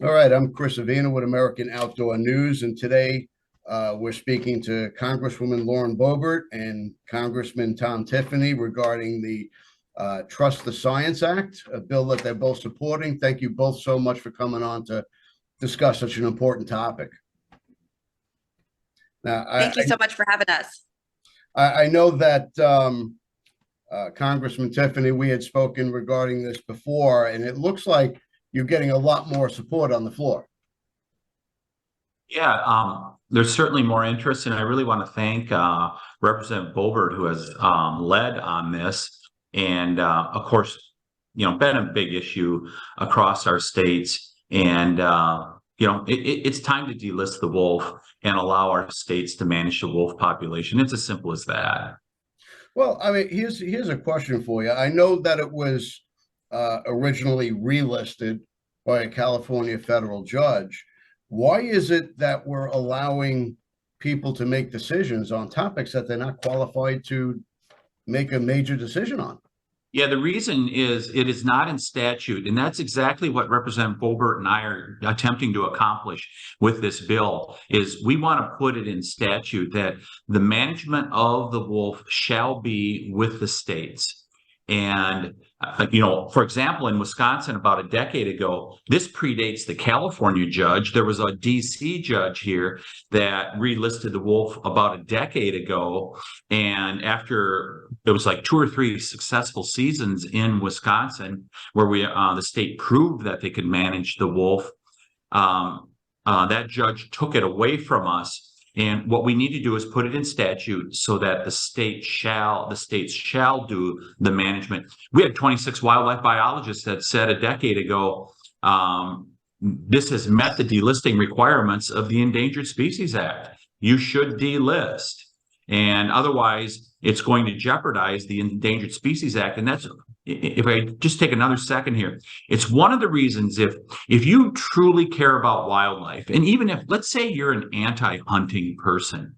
All right, I'm Chris Avina with American Outdoor News, and today we're speaking to Congresswoman Lauren Boebert and Congressman Tiffany regarding the Trust the Science Act, a bill that they're both supporting. Thank you both so much for coming on to discuss such an important topic. Now, Thank you so much for having us. I know that Congressman Tiffany, we had spoken regarding this before, and it looks like you're getting a lot more support on the floor. Yeah, there's certainly more interest, and I really want to thank Representative Boebert, who has led on this, and of course, been a big issue across our states. And it's time to delist the wolf and allow our states to manage the wolf population. It's as simple as that. Well, I mean, here's a question for you. I know that it was originally relisted by a California federal judge. Why is it that we're allowing people to make decisions on topics that they're not qualified to make a major decision on? Yeah, the reason is it is not in statute, and that's exactly what Representative Boebert and I are attempting to accomplish with this bill. Is we want to put it in statute that the management of the wolf shall be with the states. And for example, in Wisconsin about a decade ago, this predates the California judge. There was a DC judge here that relisted the wolf about a decade ago. And after it was like 2 or 3 successful seasons in Wisconsin, where the state proved that they could manage the wolf, that judge took it away from us. And what we need to do is put it in statute so that the states shall do the management. We had 26 wildlife biologists that said a decade ago, this has met the delisting requirements of the Endangered Species Act. You should delist. And otherwise, it's going to jeopardize the Endangered Species Act. And that's, if I just take another second here, it's one of the reasons if you truly care about wildlife, and even if, let's say you're an anti-hunting person,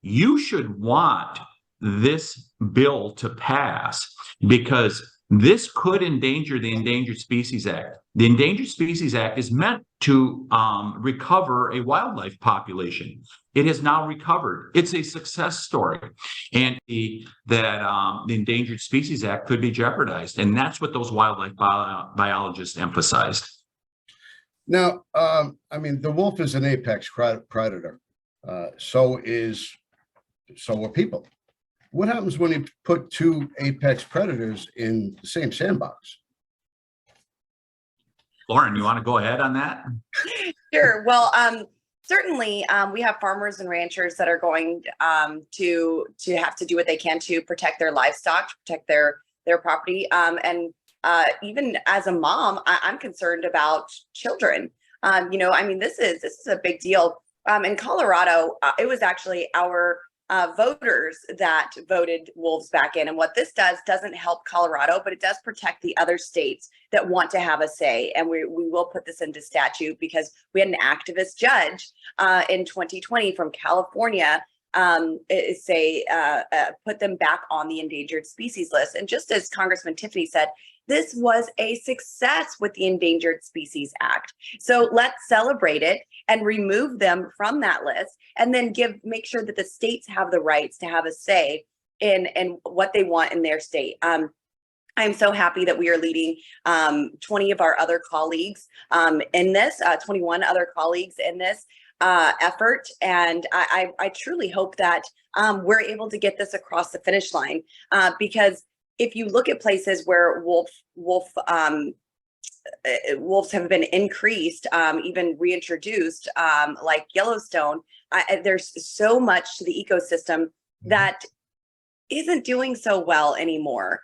you should want this bill to pass because this could endanger the Endangered Species Act. The Endangered Species Act is meant to recover a wildlife population. It has now recovered. It's a success story. And the Endangered Species Act could be jeopardized. And that's what those wildlife biologists emphasized. Now, I mean, the wolf is an apex predator. So are people. What happens when you put 2 apex predators in the same sandbox? Lauren, you want to go ahead on that? Sure. Well, certainly we have farmers and ranchers that are going to have to do what they can to protect their livestock, to protect their property. And even as a mom, I'm concerned about children. I mean, this is a big deal. In Colorado, it was actually our voters that voted wolves back in. And what this doesn't help Colorado, but it does protect the other states that want to have a say. And we will put this into statute because we had an activist judge in 2020 from California put them back on the endangered species list. And just as Congressman Tiffany said, this was a success with the Endangered Species Act. So let's celebrate it and remove them from that list, and then make sure that the states have the rights to have a say in what they want in their state. I'm so happy that we are leading 20 of our other colleagues in this, 21 other colleagues in this effort. And I truly hope that we're able to get this across the finish line because if you look at places where wolves have been increased, even reintroduced, like Yellowstone, there's so much to the ecosystem that isn't doing so well anymore.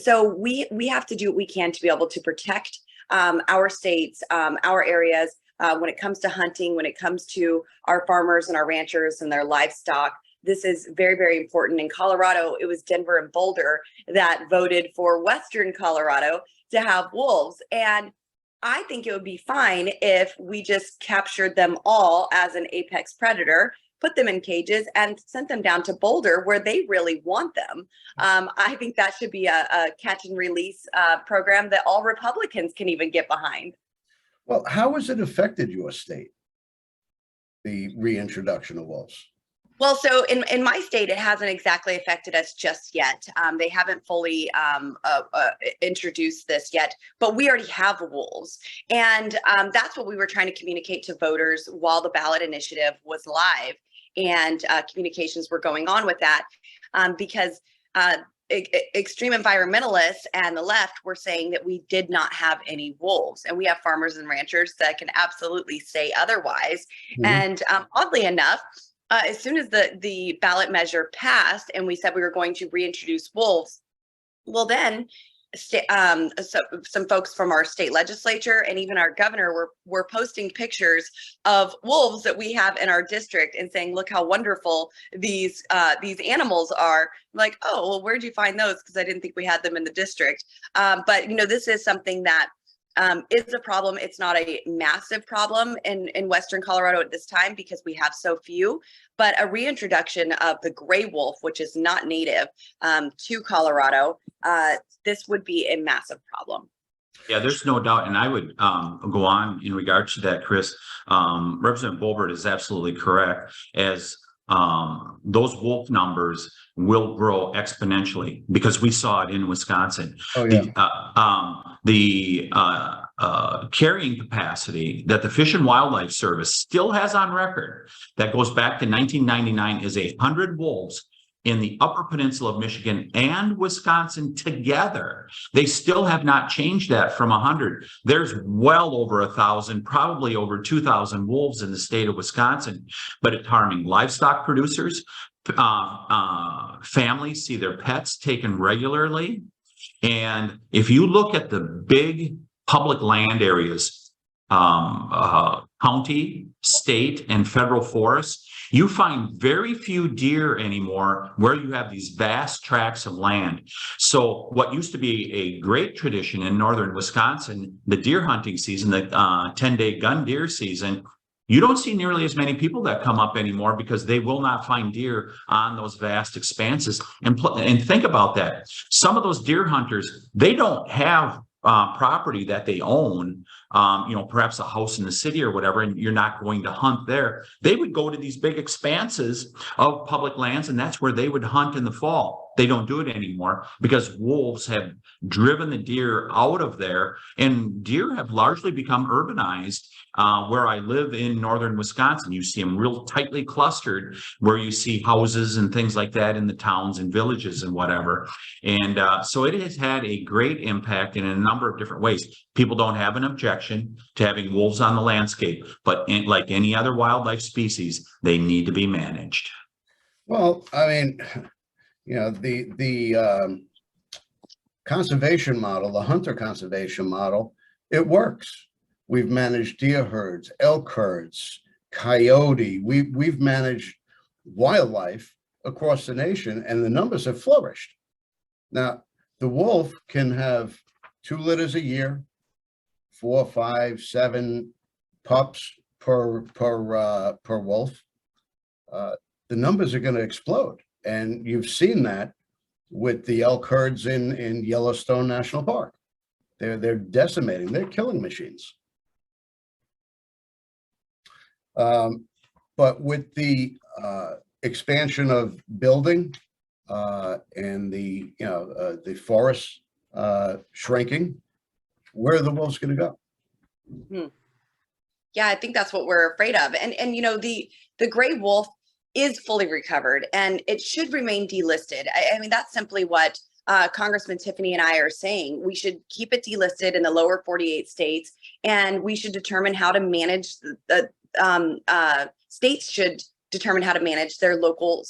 So we have to do what we can to be able to protect our states, our areas, when it comes to hunting, when it comes to our farmers and our ranchers and their livestock. This is very, very important. In Colorado, it was Denver and Boulder that voted for Western Colorado to have wolves. And I think it would be fine if we just captured them all as an apex predator, put them in cages and sent them down to Boulder where they really want them. I think that should be a catch and release program that all Republicans can even get behind. Well, how has it affected your state, the reintroduction of wolves? Well, so in my state, it hasn't exactly affected us just yet. They haven't fully introduced this yet, but we already have wolves. And that's what we were trying to communicate to voters while the ballot initiative was live, and communications were going on with that, because extreme environmentalists and the left were saying that we did not have any wolves, and we have farmers and ranchers that can absolutely say otherwise. Mhm. And oddly enough, as soon as the ballot measure passed and we said we were going to reintroduce wolves, well, then some folks from our state legislature and even our governor were posting pictures of wolves that we have in our district and saying, look how wonderful these animals are. Like, oh, well, where'd you find those? Because I didn't think we had them in the district. But this is something that is a problem. It's not a massive problem in Western Colorado at this time because we have so few, but a reintroduction of the gray wolf, which is not native to Colorado, this would be a massive problem. Yeah, there's no doubt. And I would go on in regards to that, Chris. Representative Boebert is absolutely correct, as those wolf numbers will grow exponentially because we saw it in Wisconsin. Oh, yeah. The carrying capacity that the Fish and Wildlife Service still has on record that goes back to 1999 is 100 wolves in the Upper Peninsula of Michigan and Wisconsin together. They still have not changed that from 100. There's well over 1,000, probably over 2,000 wolves in the state of Wisconsin, but it's harming livestock producers. Families see their pets taken regularly. And if you look at the big public land areas, county, state, and federal forests, you find very few deer anymore where you have these vast tracts of land. So what used to be a great tradition in northern Wisconsin, the deer hunting season, the 10-day gun deer season, you don't see nearly as many people that come up anymore because they will not find deer on those vast expanses. And think about that. Some of those deer hunters, they don't have property that they own, perhaps a house in the city or whatever, and you're not going to hunt there. They would go to these big expanses of public lands, and that's where they would hunt in the fall. They don't do it anymore because wolves have driven the deer out of there, and deer have largely become urbanized. Where I live in northern Wisconsin, you see them real tightly clustered, where you see houses and things like that in the towns and villages and whatever. And so it has had a great impact in a number of different ways. People don't have an objection to having wolves on the landscape, but like any other wildlife species, they need to be managed. Well, I mean, the conservation model, the hunter conservation model, it works. We've managed deer herds, elk herds, coyote. We've managed wildlife across the nation, and the numbers have flourished. Now, the wolf can have 2 litters a year, 4, 5, 7 pups per wolf. The numbers are going to explode, and you've seen that with the elk herds in Yellowstone National Park. They're decimating. They're killing machines. But with the expansion of building and the forests shrinking, where are the wolves going to go? Mm-hmm. Yeah, I think that's what we're afraid of. And the gray wolf is fully recovered, and it should remain delisted. I mean, that's simply what Congressman Tiffany and I are saying. We should keep it delisted in the lower 48 states, and we should determine how to manage states should determine how to manage their local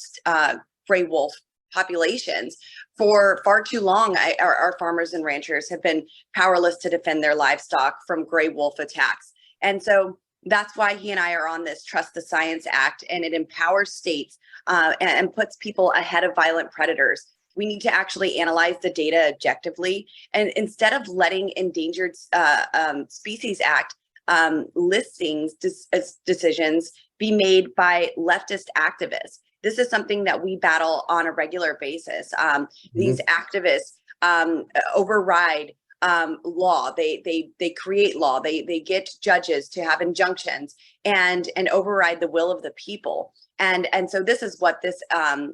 gray wolf populations. For far too long, our farmers and ranchers have been powerless to defend their livestock from gray wolf attacks. And so that's why he and I are on this Trust the Science Act, and it empowers states and puts people ahead of violent predators. We need to actually analyze the data objectively, and instead of letting Endangered Species Act listings decisions be made by leftist activists. This is something that we battle on a regular basis. These activists override law. They create law. They get judges to have injunctions and override the will of the people. And so this is what this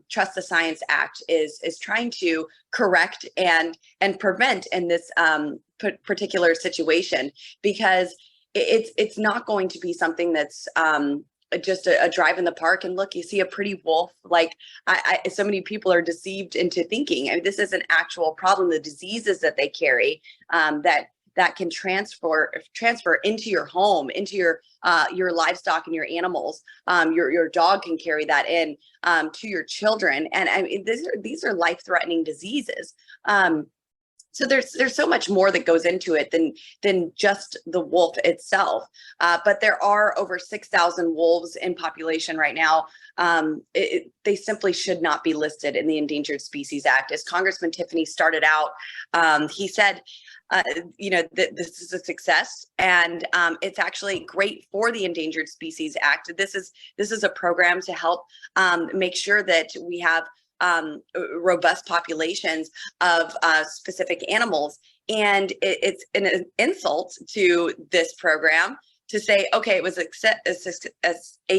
Trust the Science Act is trying to correct and prevent in this particular situation, because it's not going to be something that's just a drive in the park and look, you see a pretty wolf. Like so many people are deceived into thinking, I mean, this is an actual problem. The diseases that they carry that can transfer into your home, into your livestock and your animals. Your dog can carry that in to your children, and I mean, these are life-threatening diseases. So there's so much more that goes into it than just the wolf itself. But there are over 6,000 wolves in population right now. They simply should not be listed in the Endangered Species Act. As Congressman Tiffany started out, he said, this is a success, and it's actually great for the Endangered Species Act. This is a program to help make sure that we have robust populations of specific animals. And it's an insult to this program to say, okay, it was a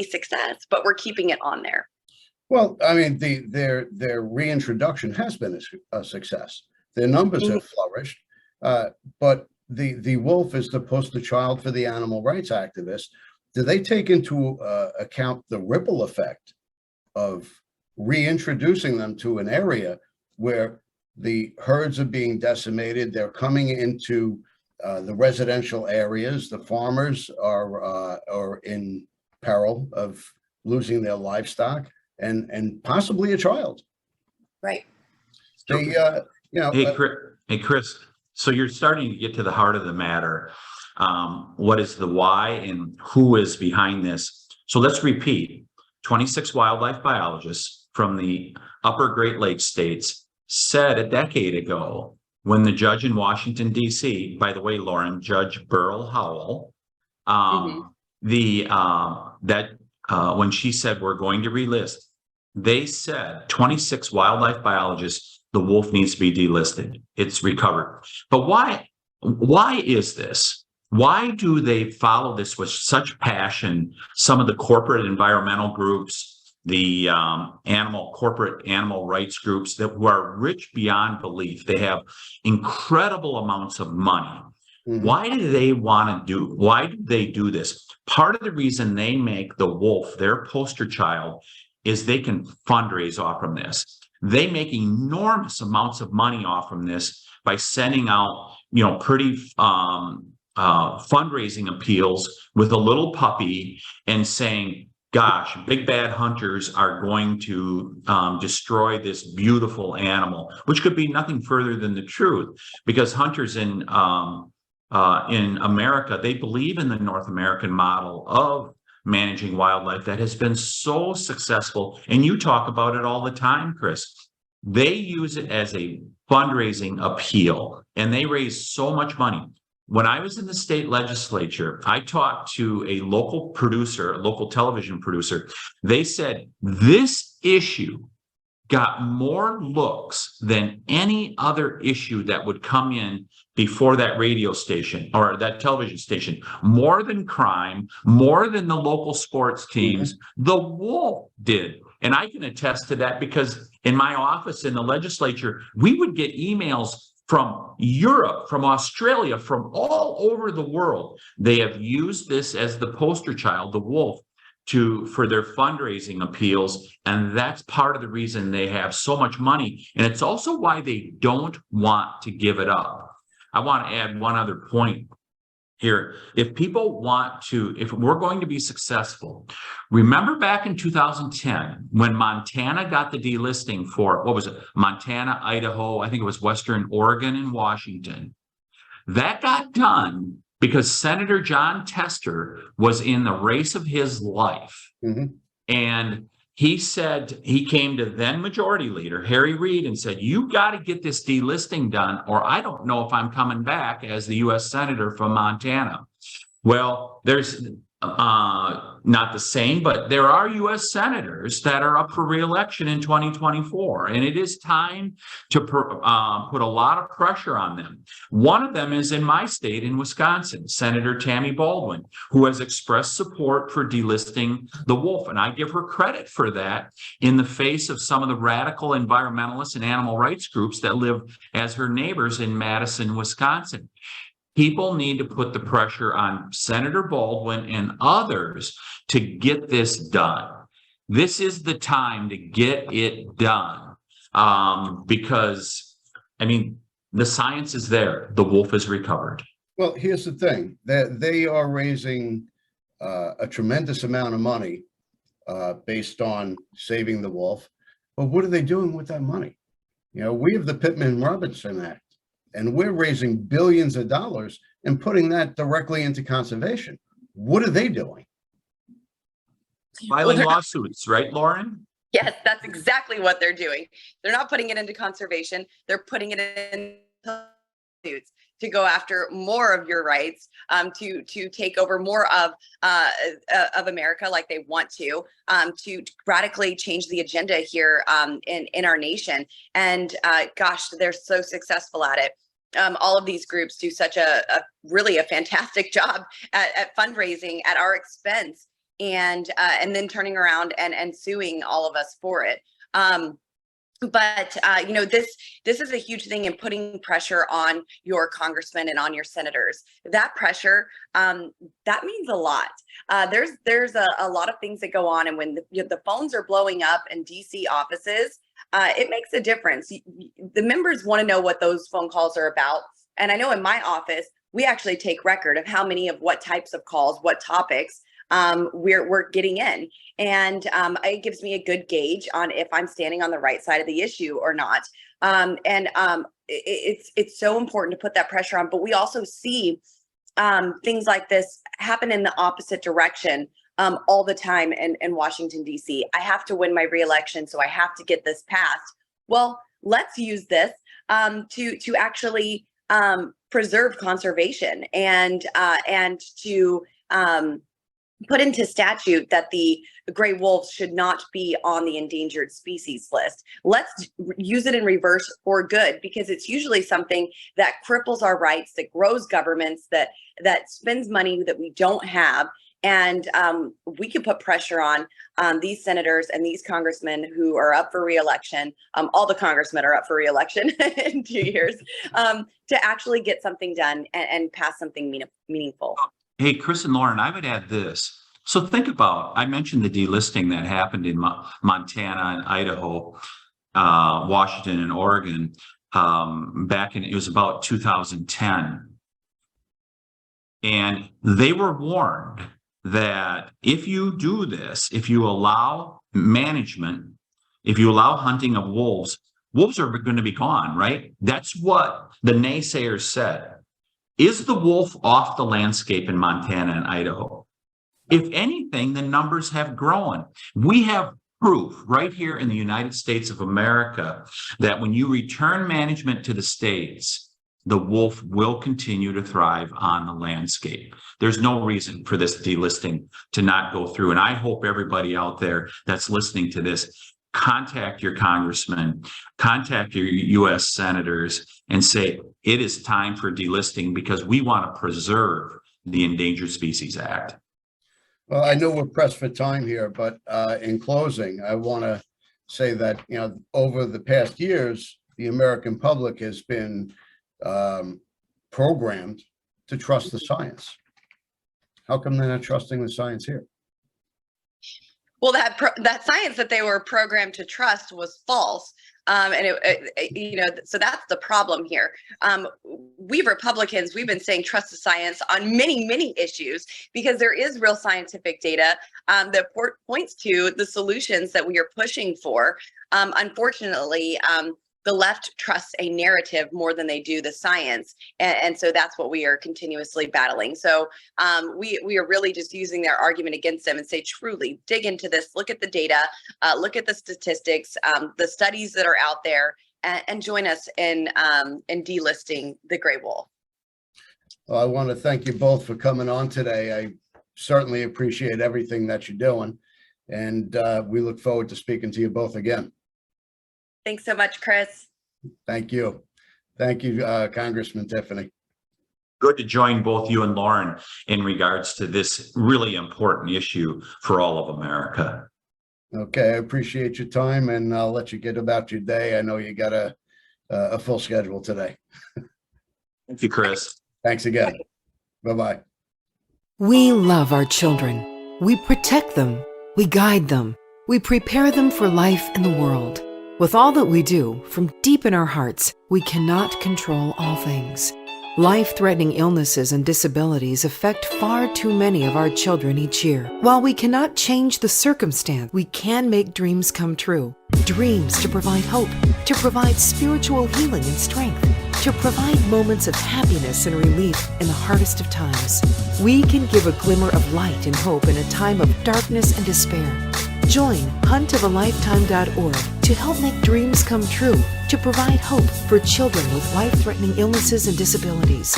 success, but we're keeping it on there. Well, I mean, their reintroduction has been a success. Their numbers have flourished, but the wolf is the poster child for the animal rights activists. Do they take into account the ripple effect of reintroducing them to an area where the herds are being decimated? They're coming into the residential areas. The farmers are in peril of losing their livestock and possibly a child. Right. They, Hey, Chris, so you're starting to get to the heart of the matter. What is the why and who is behind this? So let's repeat. 26 wildlife biologists from the upper Great Lakes states said a decade ago, when the judge in Washington, D.C., by the way, Lauren, Judge Burl Howell, when she said we're going to relist, they said 26 wildlife biologists, the wolf needs to be delisted. It's recovered. But why is this? Why do they follow this with such passion? Some of the corporate environmental groups, the corporate animal rights groups who are rich beyond belief. They have incredible amounts of money. Why do they do this? Part of the reason they make the wolf their poster child is they can fundraise off from this. They make enormous amounts of money off from this by sending out, pretty fundraising appeals with a little puppy and saying, gosh, big bad hunters are going to destroy this beautiful animal, which could be nothing further than the truth, because hunters in America, they believe in the North American model of managing wildlife that has been so successful. And you talk about it all the time, Chris. They use it as a fundraising appeal, and they raise so much money. When I was in the state legislature, I talked to a local television producer. They said this issue got more looks than any other issue that would come in before that radio station or that television station, more than crime, more than the local sports teams. The wolf did. And I can attest to that, because in my office in the legislature, we would get emails from Europe, from Australia, from all over the world. They have used this as the poster child, the wolf, for their fundraising appeals. And that's part of the reason they have so much money. And it's also why they don't want to give it up. I want to add one other point here. If we're going to be successful, remember back in 2010, when Montana got the delisting for, what was it? Montana, Idaho, I think it was Western Oregon and Washington. That got done because Senator John Tester was in the race of his life. And he said, he came to then Majority Leader Harry Reid and said, you got to get this delisting done, or I don't know if I'm coming back as the U.S. Senator from Montana. Well, there's not the same, but there are U.S. senators that are up for re-election in 2024, and it is time to put a lot of pressure on them. One of them is in my state, in Wisconsin, Senator Tammy Baldwin, who has expressed support for delisting the wolf, and I give her credit for that in the face of some of the radical environmentalists and animal rights groups that live as her neighbors in Madison, Wisconsin. People need to put the pressure on Senator Baldwin and others to get this done. This is the time to get it done, because, I mean, the science is there. The wolf is recovered. Well, here's the thing, that they are raising a tremendous amount of money based on saving the wolf. But what are they doing with that money? You know, we have the Pittman-Robertson Act, and we're raising billions of dollars and putting that directly into conservation. What are they doing? Filing lawsuits, right, Lauren? Yes, that's exactly what they're doing. They're not putting it into conservation. They're putting it in lawsuits to go after more of your rights, to take over more of America like they want to radically change the agenda here in our nation. And gosh, they're so successful at it. All of these groups do such a really fantastic job at fundraising at our expense, and then turning around and suing all of us for it. But you know, this is a huge thing in putting pressure on your congressmen and on your senators. That pressure, that means a lot. There's a lot of things that go on, and when the phones are blowing up in DC offices, it makes a difference. The members want to know what those phone calls are about. And I know in my office, we actually take record of how many of what types of calls, what topics we're getting in. And it gives me a good gauge on if I'm standing on the right side of the issue or not. It's so important to put that pressure on. But we also see things like this happen in the opposite direction all the time in Washington, D.C. I have to win my reelection, so I have to get this passed. Well, let's use this to actually preserve conservation and to put into statute that the gray wolves should not be on the endangered species list. Let's use it in reverse for good, because it's usually something that cripples our rights, that grows governments, that spends money that we don't have. And we can put pressure on these senators and these congressmen who are up for reelection. All the congressmen are up for reelection in 2 years, to actually get something done and pass something meaningful. Hey, Chris and Lauren, I would add this. So think about, I mentioned the delisting that happened in Montana and Idaho, Washington and Oregon, back in, it was about 2010. And they were warned that if you do this, if you allow management, if you allow hunting of wolves, wolves are going to be gone, right? That's what the naysayers said. Is the wolf off the landscape in Montana and Idaho? If anything, the numbers have grown. We have proof right here in the United States of America that when you return management to the states, the wolf will continue to thrive on the landscape. There's no reason for this delisting to not go through. And I hope everybody out there that's listening to this, contact your congressman, contact your U.S. senators and say, it is time for delisting because we want to preserve the Endangered Species Act. Well, I know we're pressed for time here, but in closing, I want to say that, you know, over the past years, the American public has been programmed to trust the science. How come they're not trusting the science here? Well, that science that they were programmed to trust was false. You know, so that's the problem here. We Republicans, we've been saying trust the science on many, many issues because there is real scientific data that points to the solutions that we are pushing for. Unfortunately, the left trusts a narrative more than they do the science. And so that's what we are continuously battling. So we are really just using their argument against them and say, truly dig into this, look at the data, look at the statistics, the studies that are out there, and join us in delisting the gray wolf. Well, I want to thank you both for coming on today. certainly appreciate everything that you're doing. And we look forward to speaking to you both again. Thanks so much, Chris. Thank you. Thank you, Congressman Tiffany. Good to join both you and Lauren in regards to this really important issue for all of America. Okay, I appreciate your time, and I'll let you get about your day. I know you got a full schedule today. Thank you, Chris. Thanks again. Bye-bye. We love our children. We protect them. We guide them. We prepare them for life in the world. With all that we do, from deep in our hearts, we cannot control all things. Life-threatening illnesses and disabilities affect far too many of our children each year. While we cannot change the circumstance, we can make dreams come true. Dreams to provide hope, to provide spiritual healing and strength, to provide moments of happiness and relief in the hardest of times. We can give a glimmer of light and hope in a time of darkness and despair. Join huntofalifetime.org to help make dreams come true, to provide hope for children with life-threatening illnesses and disabilities.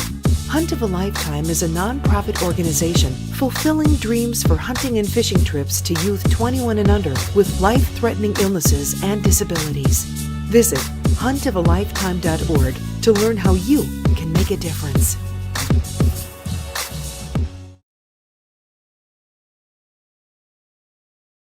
Hunt of a Lifetime is a nonprofit organization fulfilling dreams for hunting and fishing trips to youth 21 and under with life-threatening illnesses and disabilities. Visit huntofalifetime.org to learn how you can make a difference.